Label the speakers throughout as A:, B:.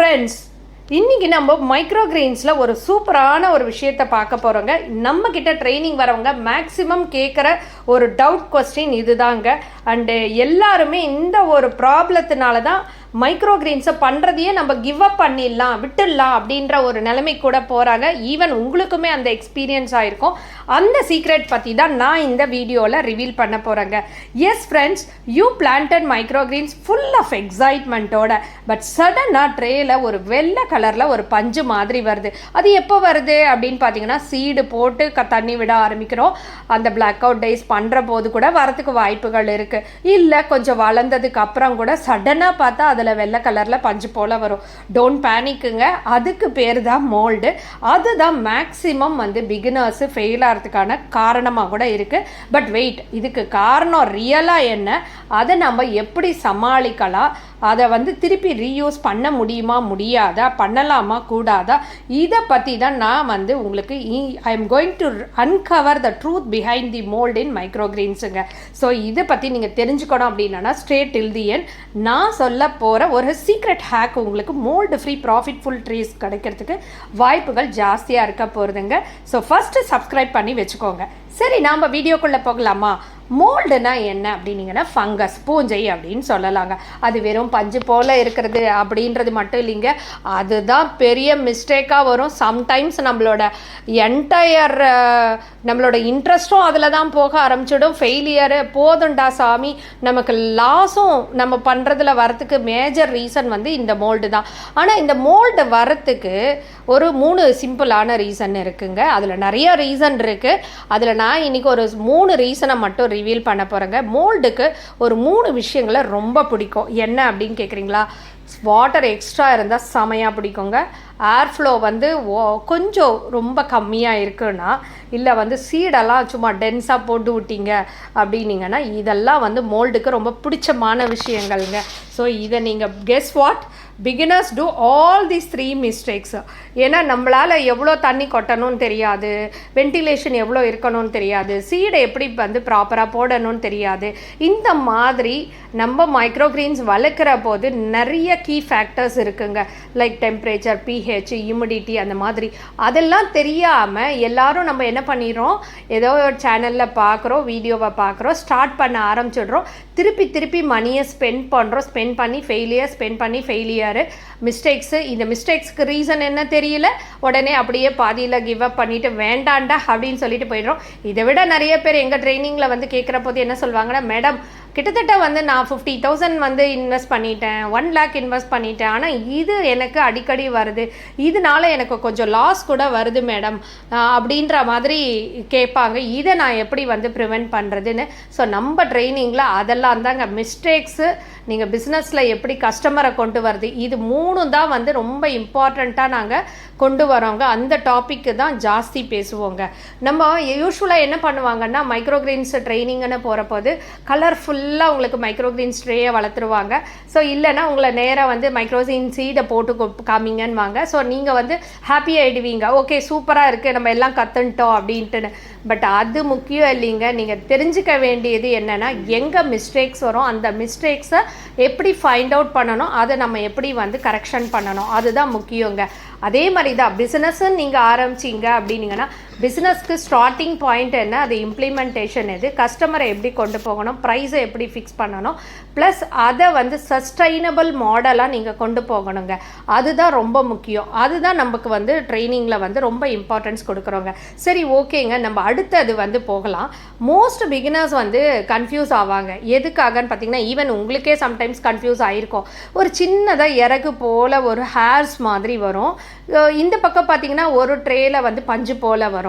A: Friends, இன்றைக்கி நம்ம micro கிரெயின்ஸில் ஒரு சூப்பரான ஒரு விஷயத்தை பார்க்க போகிறோங்க. நம்மக்கிட்ட ட்ரைனிங் வரவங்க மேக்ஸிமம் கேட்குற ஒரு டவுட் கொஸ்டின் இதுதாங்க. அண்டு எல்லாருமே இந்த ஒரு ப்ராப்ளத்தினால தான் மைக்ரோ கிரெயின்ஸை பண்ணுறதையே நம்ம கிவ் அப் பண்ணிடலாம், விட்டுடலாம் அப்படின்ற ஒரு நிலைமை கூட போகிறாங்க. ஈவன் உங்களுக்குமே அந்த எக்ஸ்பீரியன்ஸ் ஆகிருக்கும். அந்த சீக்ரெட் பற்றி தான் நான் இந்த வீடியோவில் ரிவீல் பண்ண போகிறேங்க. Yes friends, you planted micro grains full of எக்ஸைட்மெண்ட்டோட, பட் சடனாக ட்ரேயில் ஒரு வெள்ளை கலரில் ஒரு பஞ்சு மாதிரி வருது. அது எப்போ வருது அப்படின்னு பார்த்தீங்கன்னா, சீடு போட்டு தண்ணி விட ஆரம்பிக்கிறோம். அந்த பிளாக் அவுட் டேஸ் பண்ணுற போது கூட வரத்துக்கு வாய்ப்புகள் இருக்குது. இல்லை கொஞ்சம் வளர்ந்ததுக்கு அப்புறம் கூட சடனாக பார்த்தா அதில் வெள்ளை கலரில் பஞ்சு போல் வரும். டோன்ட் பேனிக்குங்க, அதுக்கு பேர் தான் மோல்டு. அதுதான் மேக்ஸிமம் பிகினர்ஸு ஃபெயில் ஆகிறதுக்கான காரணமாக கூட இருக்குது. பட் வெயிட், இதுக்கு காரணம் ரியலாக என்ன, அதை நம்ம எப்படி சமாளிக்கலாம், அதை திருப்பி ரீயூஸ் பண்ண முடியுமா முடியாதா, பண்ணலாமா கூடாதா, இதை பற்றி தான் நான் உங்களுக்கு I am going to uncover the truth behind the mould in micro கிரெயின்ஸுங்க. ஸோ இதை பற்றி நீங்கள் தெரிஞ்சுக்கணும் அப்படின்னா ஸ்ட்ரெயிட் டில் தி எண்ட் நான் சொல்ல போகிற ஒரு சீக்ரெட் ஹேக் உங்களுக்கு மோல்டு ஃப்ரீ ப்ராஃபிட்ஃபுல் ட்ரீஸ் கிடைக்கிறதுக்கு வாய்ப்புகள் ஜாஸ்தியாக இருக்க போகிறதுங்க. ஸோ ஃபஸ்ட்டு சப்ஸ்கிரைப் பண்ணி வச்சுக்கோங்க. சரி, நாம் வீடியோக்குள்ளே போகலாமா? மோல்டுனா என்ன அப்படின்னீங்கன்னா, ஃபங்கஸ், பூஞ்சை அப்படின்னு சொல்லலாங்க. அது வெறும் பஞ்சு போல் இருக்கிறது அப்படின்றது மட்டும் இல்லைங்க, அதுதான் பெரிய மிஸ்டேக்காக வரும். சம்டைம்ஸ் நம்மளோட என்டையர் நம்மளோட இன்ட்ரெஸ்ட்டும் அதில் தான் போக ஆரம்பிச்சிடும். ஃபெயிலியரு போதுண்டா சாமி, நமக்கு லாஸும் நம்ம பண்ணுறதுல வரத்துக்கு மேஜர் ரீசன் இந்த மோல்டு தான். ஆனால் இந்த மோல்டு வரத்துக்கு ஒரு 3 சிம்பிளான ரீசன் இருக்குங்க. அதில் நிறைய ரீசன் இருக்குது. அதில் நான் இன்றைக்கி ஒரு 3 ரீசனை மட்டும் ரிவீல் பண்ண போகிறேங்க. மோல்டுக்கு ஒரு 3 விஷயங்களை ரொம்ப பிடிக்கும். என்ன அப்படின்னு கேட்குறீங்களா? வாட்டர் எக்ஸ்ட்ரா இருந்தால் செமையாக பிடிக்குங்க. ஏர் ஃப்ளோ கொஞ்சம் ரொம்ப கம்மியாக இருக்குன்னா, இல்லை சீடெல்லாம் சும்மா டென்ஸாக போட்டு விட்டீங்க அப்படின்னீங்கன்னா, இதெல்லாம் மோல்டுக்கு ரொம்ப பிடிச்சமான விஷயங்கள்ங்க. ஸோ இதை நீங்கள் guess what, beginners do all these 3 mistakes. ஏன்னா நம்மளால் எவ்வளோ தண்ணி கொட்டணும்னு தெரியாது, வென்டிலேஷன் எவ்வளோ இருக்கணும்னு தெரியாது, சீடை எப்படி ப்ராப்பராக போடணும்னு தெரியாது. இந்த மாதிரி நம்ம மைக்ரோ கிரெயின்ஸ் வளர்க்குற போது நிறைய கீ ஃபேக்டர்ஸ் இருக்குங்க. லைக் டெம்பரேச்சர், பிஹெச், ஹியூமிடிட்டி, அந்த மாதிரி. அதெல்லாம் தெரியாமல் எல்லாரும் நம்ம என்ன பண்ணிடுறோம், ஏதோ ஒரு சேனலில் பார்க்குறோம், வீடியோவை பார்க்குறோம், ஸ்டார்ட் பண்ண ஆரம்பிச்சிடுறோம், திருப்பி மணியை ஸ்பெண்ட் பண்ணுறோம், ஸ்பெண்ட் பண்ணி ஃபெயிலியர், மிஸ்டேக்ஸு. இந்த மிஸ்டேக்ஸ்க்கு ரீசன் என்ன தெரியல, உடனே அப்படியே பாதியில் கிவ் அப் பண்ணிவிட்டு வேண்டாண்டா அப்படின்னு சொல்லிட்டு போயிடுறோம். இதை விட நிறைய பேர் எங்கள் ட்ரைனிங்கில் கேட்குற போது என்ன சொல்லுவாங்கன்னா, மேடம் கிட்டத்தட்ட நான் 50,000 இன்வெஸ்ட் பண்ணிட்டேன், 1 lakh இன்வெஸ்ட் பண்ணிட்டேன், ஆனால் இது எனக்கு அடிக்கடி வருது, இதனால எனக்கு கொஞ்சம் லாஸ் கூட வருது மேடம் அப்படின்ற மாதிரி கேட்பாங்க. இதை நான் எப்படி ப்ரிவெண்ட் பண்ணுறதுன்னு. ஸோ நம்ம ட்ரைனிங்கில் அதெல்லாம் தாங்க மிஸ்டேக்ஸு. நீங்கள் பிஸ்னஸில் எப்படி கஸ்டமரை கொண்டு வருது, இது 3 தான் ரொம்ப இம்பார்ட்டண்ட்டாக நாங்கள் கொண்டு வரோங்க. அந்த டாப்பிக்கு தான் ஜாஸ்தி பேசுவோங்க. நம்ம யூஸ்வலாக என்ன பண்ணுவாங்கன்னா, மைக்ரோ கிரெயின்ஸ் ட்ரைனிங்னு போகிறப்போது கலர்ஃபுல்லாக உங்களுக்கு மைக்ரோ கிரெயின்ஸ் ட்ரேயை வளர்த்துருவாங்க. ஸோ இல்லைன்னா உங்களை நேராக மைக்ரோ கிரெயின் சீடை போட்டு காமிங்கன்னு வாங்க. ஸோ நீங்கள் ஹாப்பி ஆகிடுவீங்க, ஓகே சூப்பராக இருக்குது, நம்ம எல்லாம் கற்றுன்ட்டோம் அப்படின்ட்டுன்னு. பட் அது முக்கியம் இல்லைங்க. நீங்கள் தெரிஞ்சுக்க வேண்டியது என்னென்னா, எங்கே மிஸ்டேக்ஸ் வரும், அந்த மிஸ்டேக்ஸை எப்படி ஃபைண்ட் அவுட் பண்ணணும், அதை நம்ம எப்படி கரெக்ஷன் பண்ணணும், அதுதான் முக்கியங்க. அதே மாதிரி தான் பிஸ்னஸ்ன்னு நீங்கள் ஆரம்பிச்சிங்க அப்படின்னீங்கன்னா, பிஸ்னஸ்க்கு ஸ்டார்டிங் பாயிண்ட் என்ன, அது இம்ப்ளிமெண்டேஷன் எது, கஸ்டமரை எப்படி கொண்டு போகணும், ப்ரைஸை எப்படி ஃபிக்ஸ் பண்ணணும், ப்ளஸ் அதை சஸ்டைனபிள் மாடலாக நீங்கள் கொண்டு போகணுங்க. அதுதான் ரொம்ப முக்கியம். அதுதான் நமக்கு ட்ரைனிங்கில் ரொம்ப இம்பார்ட்டன்ஸ் கொடுக்குறோங்க. சரி, ஓகேங்க, நம்ம அடுத்தது போகலாம். மோஸ்ட் பிகினர்ஸ் கன்ஃபியூஸ் ஆவாங்க. எதுக்காகன்னு பார்த்தீங்கன்னா, ஈவன் உங்களுக்கே சம்டைம்ஸ் கன்ஃபியூஸ் ஆகிருக்கும். ஒரு சின்னதாக இறகு போல் ஒரு ஹேர்ஸ் மாதிரி வரும். இந்த பக்கம் பார்த்தீங்கன்னா ஒரு ட்ரேயில் பஞ்சு போல் வரும்.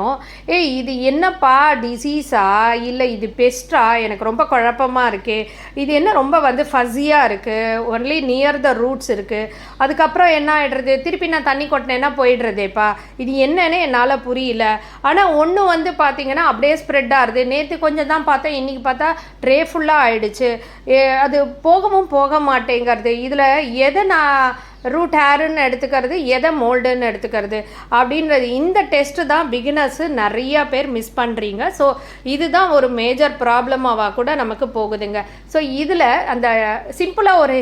A: இது என்னப்பா டிசீஸா இல்லை இது பெஸ்ட்டா, எனக்கு ரொம்ப குழப்பமாக இருக்கே, இது என்ன ரொம்ப ஃபஸியாக இருக்குது, ஒன்லி நியர் த ரூட்ஸ் இருக்குது, அதுக்கப்புறம் என்ன ஆகிடுறது, திருப்பி நான் தண்ணி கொட்டினேன்னா போயிடுறதேப்பா, இது என்னன்னு என்னால் புரியல. ஆனால் ஒன்று பார்த்தீங்கன்னா அப்படியே ஸ்ப்ரெட் ஆகுது. நேற்று கொஞ்சம் தான் பார்த்தேன், இன்றைக்கி பார்த்தா ட்ரே ஃபுல்லாக ஆகிடுச்சு, அது போகவும் போக மாட்டேங்கிறது. இதில் எதை நான் ரூட் ஹேருன்னு எடுத்துக்கிறது, எதை மோல்டுன்னு எடுத்துக்கிறது அப்படின்றது. இந்த டெஸ்ட்டு தான் பிகினர்ஸு நிறையா பேர் மிஸ் பண்ணுறீங்க. ஸோ இதுதான் ஒரு மேஜர் ப்ராப்ளமாகவா கூட நமக்கு போகுதுங்க. ஸோ இதில் அந்த சிம்பிளாக ஒரு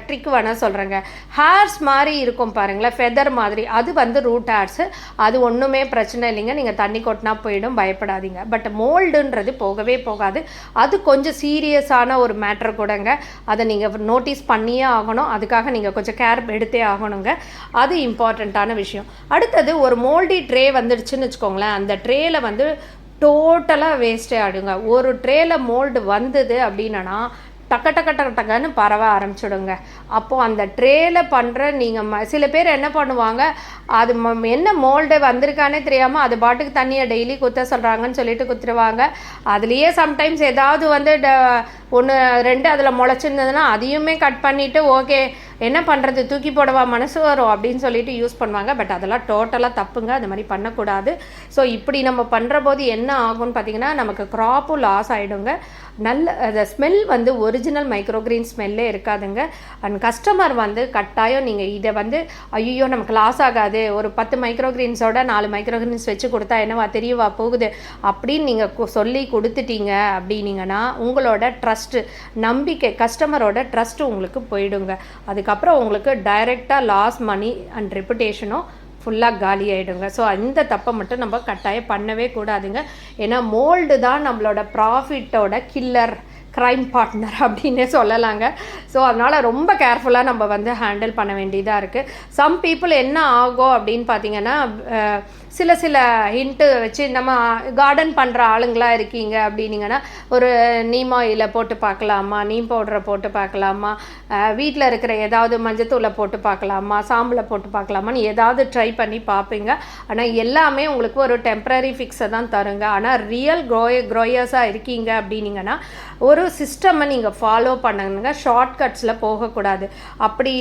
A: ட்ரிக் வேணால் சொல்கிறேங்க. ஹேர்ஸ் மாதிரி இருக்கும் பாருங்களேன், ஃபெதர் மாதிரி, அது வந்து ரூட் ஹேர்ஸு. அது ஒன்றுமே பிரச்சனை இல்லைங்க, நீங்கள் தண்ணி கொட்டினா போயிடும், பயப்படாதீங்க. பட் மோல்டுன்றது போகவே போகாது. அது கொஞ்சம் சீரியஸான ஒரு மேட்ரு கூடங்க. அதை நீங்கள் நோட்டீஸ் பண்ணியே ஆகணும். அதுக்காக நீங்கள் கொஞ்சம் கேர் எடுத்தே ஆகணுங்க. அது இம்பார்ட்டண்ட்டான விஷயம். அடுத்தது ஒரு மோல்டி ட்ரே வந்துடுச்சுன்னு வச்சுக்கோங்களேன், அந்த ட்ரேயில் வந்து டோட்டலாக வேஸ்ட்டே ஆகிடுங்க. ஒரு ட்ரேயில் மோல்டு வந்தது அப்படின்னா டக்குன்னு பரவ ஆரம்பிச்சிடுங்க. அப்போது அந்த ட்ரேயில் பண்ணுற நீங்கள் சில பேர் என்ன பண்ணுவாங்க, அது என்ன மோல்டு வந்திருக்கானே தெரியாமல் அது பாட்டுக்கு தண்ணியை டெய்லி குத்த சொல்கிறாங்கன்னு சொல்லிட்டு குத்துருவாங்க. அதுலேயே சம்டைம்ஸ் ஏதாவது வந்து 1 2 அதில் முளைச்சிருந்ததுன்னா அதையுமே கட் பண்ணிவிட்டு ஓகே என்ன பண்ணுறது, தூக்கி போடவா மனசு வரும் அப்படின்னு சொல்லிட்டு யூஸ் பண்ணுவாங்க. பட் அதெல்லாம் டோட்டலாக தப்புங்க, அது மாதிரி பண்ணக்கூடாது. ஸோ இப்படி நம்ம பண்ணுற போது என்ன ஆகும்னு பார்த்திங்கன்னா, நமக்கு க்ராப்பும் லாஸ் ஆகிடுங்க. நல்ல அந்த ஸ்மெல் வந்து ஒரிஜினல் மைக்ரோக்ரீன் ஸ்மெல்லே இருக்காதுங்க. அண்ட் கஸ்டமர் வந்து கட்டாயம் நீங்கள் இதை வந்து ஐயோ நமக்கு லாஸ் ஆகாது, ஒரு 10 மைக்ரோக்ரீன்ஸோட 4 மைக்ரோக்ரீன்ஸ் வச்சு கொடுத்தா என்னவா தெரியவா போகுது அப்படின்னு நீங்கள் சொல்லி கொடுத்துட்டீங்க அப்படின்னீங்கன்னா உங்களோட ட்ரஸ்ட்டு, நம்பிக்கை, கஸ்டமரோட ட்ரஸ்ட்டு உங்களுக்கு போயிடுங்க. அதுக்கப்புறம் உங்களுக்கு டைரெக்டாக லாஸ் மணி அண்ட் ரெப்புடேஷனும் ஃபுல்லாக காலி ஆகிடுங்க. ஸோ அந்த தப்பை மட்டும் நம்ம கட்டாயம் பண்ணவே கூடாதுங்க. ஏன்னா மோல்டு தான் நம்மளோட ப்ராஃபிட்டோட கில்லர், க்ரைம் பார்ட்னர் அப்படின்னே சொல்லலாங்க. ஸோ அதனால் ரொம்ப கேர்ஃபுல்லாக நம்ம வந்து ஹேண்டில் பண்ண வேண்டியதாக இருக்குது. சம் பீப்புள் என்ன ஆகும் அப்படின்னு பார்த்தீங்கன்னா, சில ஹிண்ட்டு வச்சு நம்ம கார்டன் பண்ணுற ஆளுங்களாக இருக்கீங்க அப்படின்னீங்கன்னா, ஒரு நீம் ஆயிலை போட்டு பார்க்கலாமா, நீம் பவுடரை போட்டு பார்க்கலாமா, வீட்டில் இருக்கிற ஏதாவது மஞ்சத்தூளை போட்டு பார்க்கலாமா, சாம்பலை போட்டு பார்க்கலாமான்னு ஏதாவது ட்ரை பண்ணி பார்ப்பீங்க. ஆனால் எல்லாமே உங்களுக்கு ஒரு டெம்ப்ரரி ஃபிக்ஸை தான் தருங்க. ஆனால் ரியல் க்ரோயர்ஸாக இருக்கீங்க அப்படின்னீங்கன்னா ஒரு சிஸ்டம்மை நீங்கள் ஃபாலோ பண்ணுங்க, ஷார்ட்கட்ஸில் போகக்கூடாது. அப்படி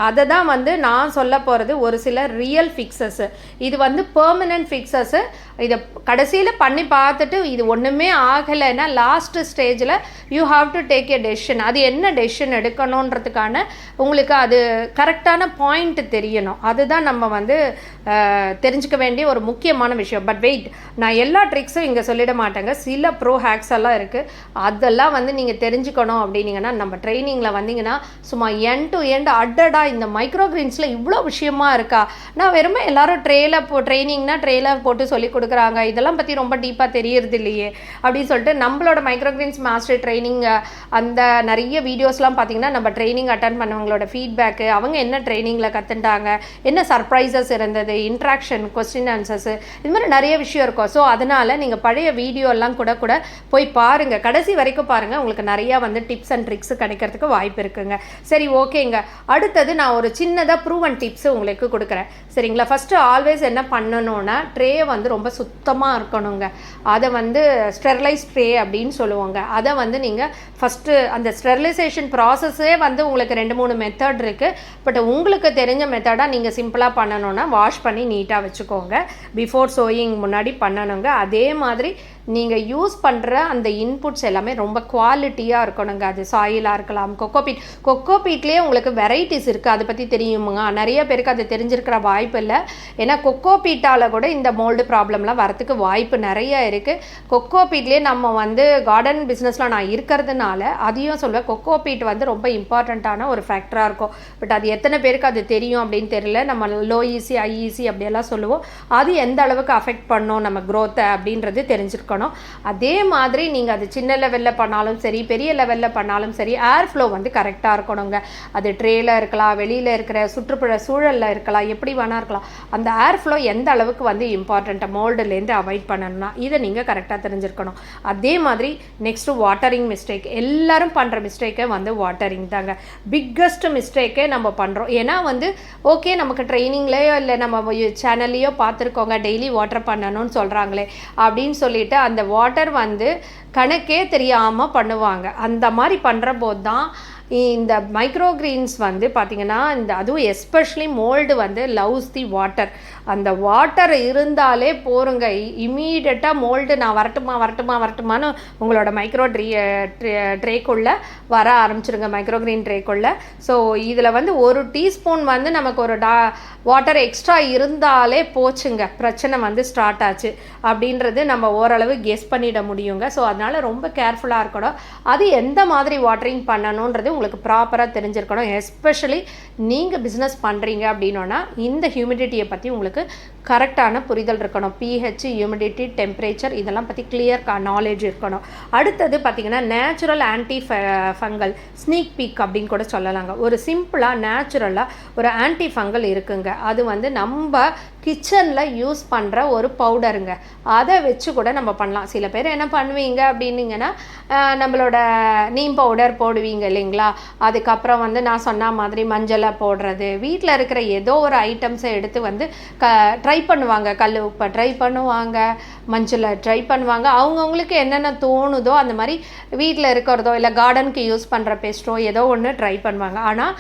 A: அதை தான் வந்து நான் சொல்ல போகிறது ஒரு சில ரியல் ஃபிக்ஸஸ்ஸு. இது வந்து பெர்மனன்ட் ஃபிக்ஸஸ்ஸு. இதை கடைசியில் பண்ணி பார்த்துட்டு இது ஒன்றுமே ஆகலைன்னா லாஸ்ட் ஸ்டேஜில் you have to take a decision. அது என்ன டெசிஷன் எடுக்கணுன்றதுக்கான உங்களுக்கு அது கரெக்டான பாயிண்ட் தெரியணும். அதுதான் நம்ம வந்து தெரிஞ்சுக்க வேண்டிய ஒரு முக்கியமான விஷயம். பட் வெயிட், நான் எல்லா ட்ரிக்ஸும் இங்கே சொல்லிட மாட்டேங்க. சில ப்ரோ ஹேக்ஸ் எல்லாம் இருக்குது, அதெல்லாம் வந்து நீங்கள் தெரிஞ்சுக்கணும் அப்படின்னீங்கன்னா நம்ம ட்ரைனிங்கில் வந்தீங்கன்னா சும்மா எண்ட் டு எண்ட் அட்டடாக இந்த மைக்ரோக்ரீன்ஸில் இவ்வளோ விஷயமா இருக்கா. நான் வெறுமே எல்லாரும் ட்ரைனிங்னா ட்ரேயில் போட்டு சொல்லி கொடுக்குறாங்க, இதெல்லாம் பற்றி ரொம்ப டீப்பாக தெரியறது இல்லையே அப்படின்னு சொல்லிட்டு நம்மளோட மைக்ரோக்ரீன்ஸ் மாஸ்டர் ட்ரைனிங் அந்த நிறைய வீடியோஸ்லாம் பார்த்தீங்கன்னா நம்ம ட்ரைனிங் அட்டன் பண்ணவங்களோட ஃபீட்பேக்கு, அவங்க என்ன ட்ரைனிங்கில் கற்றுட்டாங்க, என்ன சர்ப்ரைசஸ் இருந்தது, இன்ட்ராக்ஷன், கொஸ்டின் ஆன்சர்ஸு, இது மாதிரி நிறைய விஷயம் இருக்கும். ஸோ அதனால் நீங்கள் பழைய வீடியோலாம் கூட போய் பாருங்கள், கடைசி வரைக்கும் பாருங்கள். உங்களுக்கு நிறையா வந்து டிப்ஸ் அண்ட் ட்ரிக்ஸ் கிடைக்கிறதுக்கு வாய்ப்பு இருக்குங்க. சரி, ஓகேங்க. அடுத்தது நான் ஒரு சின்னதாக ப்ரூவன் டிப்ஸு உங்களுக்கு கொடுக்குறேன், சரிங்களா? ஃபஸ்ட்டு ஆல்வேஸ் என்ன பண்ணணும்னா ட்ரே வந்து ரொம்ப சுத்தமாக இருக்கணுங்க. அதை வந்து ஸ்டெர்லைஸ் ட்ரே அப்படின்னு சொல்லுவாங்க. அதை வந்து நீங்கள் ஃபஸ்ட்டு அந்த ஸ்டெர்லைசேஷன் ப்ராசஸே வந்து உங்களுக்கு 2-3 மெத்தட் இருக்குது. பட் உங்களுக்கு தெரிஞ்ச மெத்தடாக நீங்கள் சிம்பிளாக பண்ணணுன்னா வாஷ் பண்ணி நீட்டாக வச்சுக்கோங்க. பிஃபோர் சோயிங் முன்னாடி பண்ணணுங்க. அதே மாதிரி நீங்கள் யூஸ் பண்ணுற அந்த இன்புட்ஸ் எல்லாமே ரொம்ப குவாலிட்டியாக இருக்கணுங்க. அது சாயிலாக இருக்கலாம், கொக்கோபீட்லேயே உங்களுக்கு வெரைட்டிஸ் இருக்குது, அதை பற்றி தெரியுமுங்க. நிறைய பேருக்கு அது தெரிஞ்சிருக்கிற வாய்ப்பு இல்லை. ஏன்னா கொக்கோபீட்டால் கூட இந்த மோல்டு ப்ராப்ளம்லாம் வரத்துக்கு வாய்ப்பு நிறைய இருக்குது. கொக்கோபீட்லேயே நம்ம வந்து கார்டன் பிஸ்னஸில் நான் இருக்கிறதுனால அதையும் சொல்வேன், கொக்கோபீட் வந்து ரொம்ப இம்பார்ட்டண்ட்டான ஒரு ஃபேக்டராக இருக்கும். பட் அது எத்தனை பேருக்கு அது தெரியும் அப்படின்னு தெரியல. நம்ம லோ ஈஸி, ஹை ஈஸி அப்படியெல்லாம் சொல்லுவோம். அது எந்த அளவுக்கு அஃபெக்ட் பண்ணும் நம்ம க்ரோத்தை அப்படின்றது தெரிஞ்சிருக்கணும். அதே மாதிரி நீங்கள் அது சின்ன லெவலில் பண்ணாலும் சரி, பெரிய லெவலில் பண்ணாலும் சரி, ஏர் ஃப்ளோ வந்து கரெக்டாக இருக்கணுங்க. அது ட்ரேயில் இருக்கலாம், வெளியில் இருக்கிற சுற்றுப்புற சூழலில் இருக்கலாம், எப்படி வேணா இருக்கலாம். அந்த ஏர் ஃப்ளோ எந்த அளவுக்கு வந்து இம்பார்ட்டண்ட்டாக மோல்டுலேருந்து அவாய்ட் பண்ணணும்னா இதை நீங்கள் கரெக்டாக தெரிஞ்சிருக்கணும். அதே மாதிரி நெக்ஸ்ட்டு வாட்டரிங் மிஸ்டேக். எல்லாரும் பண்ணுற மிஸ்டேக்கே வந்து வாட்டரிங் தாங்க. பிக்கஸ்ட் மிஸ்டேக்கே நம்ம பண்ணுறோம். ஏன்னா வந்து ஓகே நமக்கு ட்ரைனிங்லேயோ இல்லை நம்ம சேனல்லையோ பார்த்துருக்கோங்க, டெய்லி வாட்டர் பண்ணணும்னு சொல்கிறாங்களே அப்படின்னு சொல்லிட்டு அந்த வாட்டர் வந்து கணக்கே தெரியாமல் பண்ணுவாங்க. அந்த மாதிரி பண்ணுற போது தான் இந்த மைக்ரோக்ரீன்ஸ் வந்து பார்த்திங்கன்னா அதுவும் எஸ்பெஷலி மோல்டு வந்து லவ்ஸ் தி வாட்டர். அந்த வாட்டர் இருந்தாலே போருங்க, இமீடியட்டாக மோல்டு நான் வரட்டுமான்னு உங்களோட மைக்ரோ ட்ரேக்குள்ளே வர ஆரம்பிச்சிருங்க, மைக்ரோக்ரீன் ட்ரேக்குள்ளே. ஸோ இதில் வந்து 1 டீஸ்பூன் வந்து நமக்கு ஒரு வாட்டர் எக்ஸ்ட்ரா இருந்தாலே போச்சுங்க, பிரச்சனை வந்து ஸ்டார்ட் ஆச்சு அப்படின்றது நம்ம ஓரளவு கெஸ் பண்ணிட முடியுங்க. ஸோ அதனால் ரொம்ப கேர்ஃபுல்லாக இருக்கணும். அது எந்த மாதிரி வாட்டரிங் பண்ணணுன்றது உங்களுக்கு ப்ராப்பராக தெரிஞ்சிருக்கணும். எஸ்பெஷலி நீங்கள் பிஸ்னஸ் பண்ணுறீங்க அப்படின்னா இந்த ஹியூமிடிட்டியை பற்றி உங்களுக்கு கரெக்டான புரிதல் இருக்கணும். பிஹெச், ஹியூமிடிட்டி, டெம்பரேச்சர் இதெல்லாம் பற்றி கிளியர் நாலேஜ் இருக்கணும். அடுத்தது பார்த்திங்கன்னா natural anti fungal sneak peak அப்படின்னு கூட சொல்லலாங்க. ஒரு சிம்பிளாக நேச்சுரலாக ஒரு ஆன்டி ஃபங்கல் இருக்குங்க. அது வந்து நம்ம கிச்சனில் யூஸ் பண்ணுற ஒரு பவுடருங்க. அதை வச்சு கூட நம்ம பண்ணலாம். சில பேர் என்ன பண்ணுவீங்க அப்படின்னிங்கன்னா நம்மளோட நீம் பவுடர் போடுவீங்க இல்லைங்களா, அதுக்கப்புறம் வந்து நான் சொன்ன மாதிரி மஞ்சளை போடுறது, வீட்டில் இருக்கிற ஏதோ ஒரு ஐட்டம்ஸை எடுத்து வந்து ட்ரை பண்ணுவாங்க. கல் உப்பை ட்ரை பண்ணுவாங்க, மஞ்சளை ட்ரை பண்ணுவாங்க. அவங்கவுங்களுக்கு என்னென்ன தோணுதோ அந்த மாதிரி வீட்டில் இருக்கிறதோ இல்லை கார்டனுக்கு யூஸ் பண்ணுற பேஸ்ட்டோ ஏதோ ஒன்று ட்ரை பண்ணுவாங்க. ஆனால்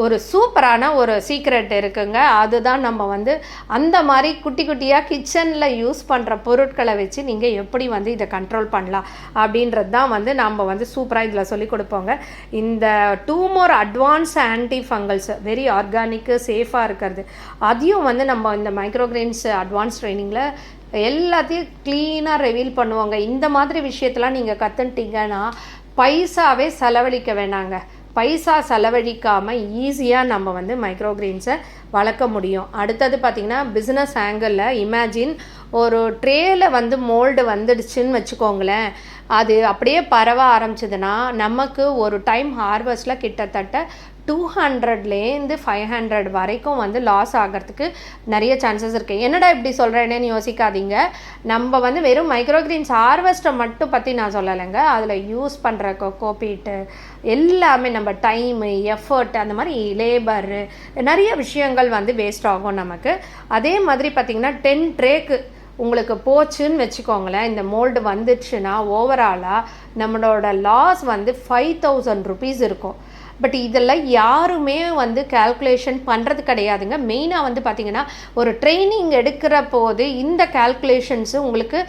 A: ஒரு சூப்பரான ஒரு சீக்ரெட் இருக்குங்க. அதுதான் நம்ம வந்து அந்த மாதிரி குட்டி குட்டியாக கிச்சனில் யூஸ் பண்ணுற பொருட்களை வச்சு நீங்கள் எப்படி வந்து இதை கண்ட்ரோல் பண்ணலாம் அப்படின்றது தான் வந்து நம்ம வந்து சூப்பராக இதில் சொல்லிக் கொடுப்போங்க. இந்த 2 more advance anti fungals very organic சேஃபாக இருக்கிறது அதையும் வந்து நம்ம இந்த மைக்ரோகிரெயின்ஸ் அட்வான்ஸ் ட்ரைனிங்கில் எல்லாத்தையும் க்ளீனாக ரிவீல் பண்ணுவாங்க. இந்த மாதிரி விஷயத்தெலாம் நீங்கள் கற்றுன்ட்டிங்கன்னா பைசாவே செலவழிக்க வேணாங்க. பைசா செலவழிக்காமல் ஈஸியாக நம்ம வந்து மைக்ரோகிரெயின்ஸை வளர்க்க முடியும். அடுத்தது பார்த்திங்கன்னா பிஸ்னஸ் ஆங்கிளில் இமேஜின் ஒரு ட்ரேயில் வந்து மோல்டு வந்துடுச்சுன்னு வச்சுக்கோங்களேன். அது அப்படியே பரவ ஆரம்பிச்சதுன்னா நமக்கு ஒரு டைம் ஹார்வெஸ்ட்டில் கிட்டத்தட்ட 200லேருந்து 500 வரைக்கும் வந்து லாஸ் ஆகிறதுக்கு நிறைய சான்சஸ் இருக்குது. என்னடா இப்படி சொல்கிறேன்னு யோசிக்காதீங்க. நம்ம வந்து வெறும் மைக்ரோகிரெயின்ஸ் ஹார்வெஸ்ட்டை மட்டும் பற்றி நான் சொல்லலைங்க. அதில் யூஸ் பண்ணுற கோகோபீட்டு எல்லாமே நம்ம டைமு, எஃபர்ட், அந்த மாதிரி லேபரு நிறைய விஷயங்கள் வந்து வேஸ்ட் ஆகும் நமக்கு. அதே மாதிரி பார்த்திங்கன்னா 10 ட்ரேக்கு உங்களுக்கு போச்சுன்னு வச்சுக்கோங்களேன், இந்த மோல்டு வந்துடுச்சுன்னா ஓவராலாக நம்மளோட லாஸ் வந்து 5000 ருபீஸ் இருக்கும். பட் இதெல்லாம் யாருமே வந்து கால்குலேஷன் பண்ணுறது கிடையாதுங்க. மெயினாக வந்து பார்த்திங்கன்னா ஒரு ட்ரைனிங் எடுக்கிற போது இந்த கால்குலேஷன்ஸு உங்களுக்கு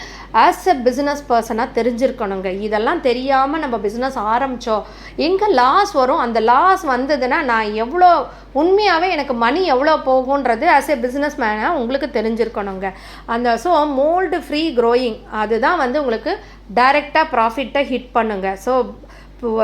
A: ஆஸ் எ பிஸ்னஸ் பர்சனாக தெரிஞ்சிருக்கணுங்க. இதெல்லாம் தெரியாமல் நம்ம பிஸ்னஸ் ஆரம்பித்தோம், எங்கே லாஸ் வரும், அந்த லாஸ் வந்ததுன்னா நான் எவ்வளோ உண்மையாகவே எனக்கு மணி எவ்வளோ போகுன்றது ஆஸ் எ பிஸ்னஸ் மேனாக உங்களுக்கு தெரிஞ்சிருக்கணுங்க. அந்த ஸோ மோல்டு ஃப்ரீ க்ரோயிங் அதுதான் வந்து உங்களுக்கு டைரெக்டாக ப்ராஃபிட்டை ஹிட் பண்ணுங்க. So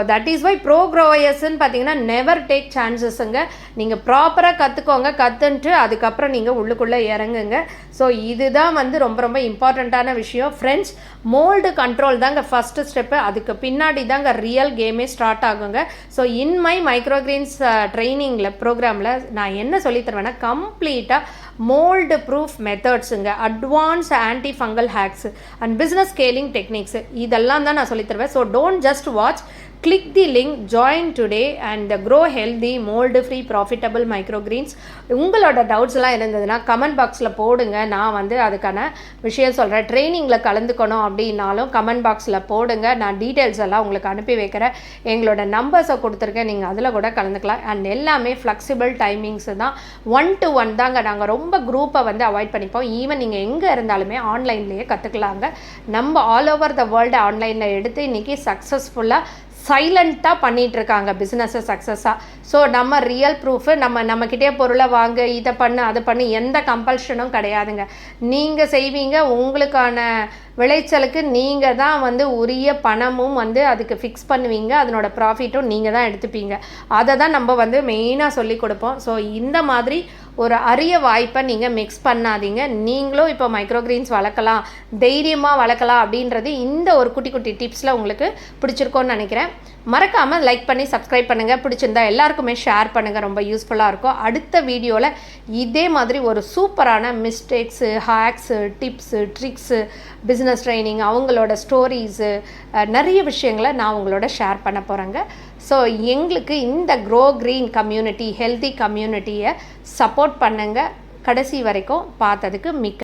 A: that is why bro க்ரோயர்ஸ்ன்னு பார்த்தீங்கன்னா நெவர் டேக் சான்சஸுங்க. நீங்கள் ப்ராப்பராக கற்றுக்கோங்க, கற்றுன்ட்டு அதுக்கப்புறம் நீங்கள் உள்ளுக்குள்ளே இறங்குங்க. ஸோ இதுதான் வந்து ரொம்ப ரொம்ப இம்பார்ட்டண்ட்டான விஷயம் ஃப்ரெண்ட்ஸ். மோல்டு கண்ட்ரோல் தாங்க ஃபஸ்ட்டு ஸ்டெப்பு. அதுக்கு பின்னாடி தாங்க ரியல் கேமே ஸ்டார்ட் ஆகுங்க. ஸோ இன் மை மைக்ரோகிரெயின்ஸ் ட்ரைனிங்கில் ப்ரோக்ராமில் நான் என்ன சொல்லித்தருவேன்னா கம்ப்ளீட்டாக மோல்டு ப்ரூஃப் மெத்தட்ஸுங்க, advance anti fungal hacks and business scaling techniques இதெல்லாம் தான் நான் சொல்லித்தருவேன். So don't just watch, click the link, join today and grow healthy mold free profitable microgreens. உங்களோட டவுட்ஸ் எல்லாம் இருந்ததுன்னா கமெண்ட் பாக்ஸில் போடுங்க. நான் வந்து அதுக்கான விஷயம் சொல்கிறேன். ட்ரைனிங்கில் கலந்துக்கணும் அப்படின்னாலும் கமெண்ட் பாக்ஸில் போடுங்க. நான் டீட்டெயில்ஸ் எல்லாம் உங்களுக்கு அனுப்பி வைக்கிறேன். எங்களோட நம்பர்ஸை கொடுத்துருக்கேன், நீங்கள் அதில் கூட கலந்துக்கலாம். அண்ட் எல்லாமே ஃப்ளெக்சிபிள் டைமிங்ஸு தான். 1-to-1 தாங்க. நாங்கள் ரொம்ப குரூப்பை வந்து அவாய்ட் பண்ணிப்போம். ஈவன் நீங்கள் எங்கே இருந்தாலுமே ஆன்லைன்லேயே கற்றுக்கலாங்க. நம்ம ஆல் ஓவர் த வேர்ல்டு ஆன்லைனில் எடுத்து இன்றைக்கி சக்ஸஸ்ஃபுல்லாக சைலண்ட்டாக பண்ணிகிட்ருக்காங்க பிஸ்னஸை சக்ஸஸாக. ஸோ நம்ம ரியல் ப்ரூஃபு நம்மக்கிட்டே பொருளை வாங்க, இதை பண்ணு அதை பண்ணு, எந்த கம்பல்ஷனும் கிடையாதுங்க. நீங்கள் செய்வீங்க, உங்களுக்கான விளைச்சலுக்கு நீங்கள் தான் வந்து உரிய பணமும் வந்து அதுக்கு ஃபிக்ஸ் பண்ணுவீங்க, அதனோட ப்ராஃபிட்டும் நீங்கள் தான் எடுத்துப்பீங்க. அதை தான் நம்ம வந்து மெயினாக சொல்லி கொடுப்போம். ஸோ இந்த மாதிரி ஒரு அரிய வாய்ப்பை நீங்கள் மிக்ஸ் பண்ணாதீங்க. நீங்களும் இப்போ மைக்ரோகிரெயின்ஸ் வளர்க்கலாம், தைரியமாக வளர்க்கலாம் அப்படின்றது இந்த ஒரு குட்டி குட்டி டிப்ஸில் உங்களுக்கு பிடிச்சிருக்கோன்னு நினைக்கிறேன். மறக்காமல் லைக் பண்ணி சப்ஸ்கிரைப் பண்ணுங்கள். பிடிச்சிருந்தா எல்லாருக்குமே ஷேர் பண்ணுங்கள், ரொம்ப யூஸ்ஃபுல்லாக இருக்கும். அடுத்த வீடியோவில் இதே மாதிரி ஒரு சூப்பரான mistakes, hacks, tips, tricks, business training, அவங்களோட ஸ்டோரிஸு, நிறைய விஷயங்களை நான் உங்களோட ஷேர் பண்ண போகிறேங்க. ஸோ எங்களுக்கு இந்த க்ரோ க்ரீன் கம்யூனிட்டி, ஹெல்தி கம்யூனிட்டியை சப்போர்ட் பண்ணுங்கள். கடைசி வரைக்கும் பார்த்ததுக்கு மிக்க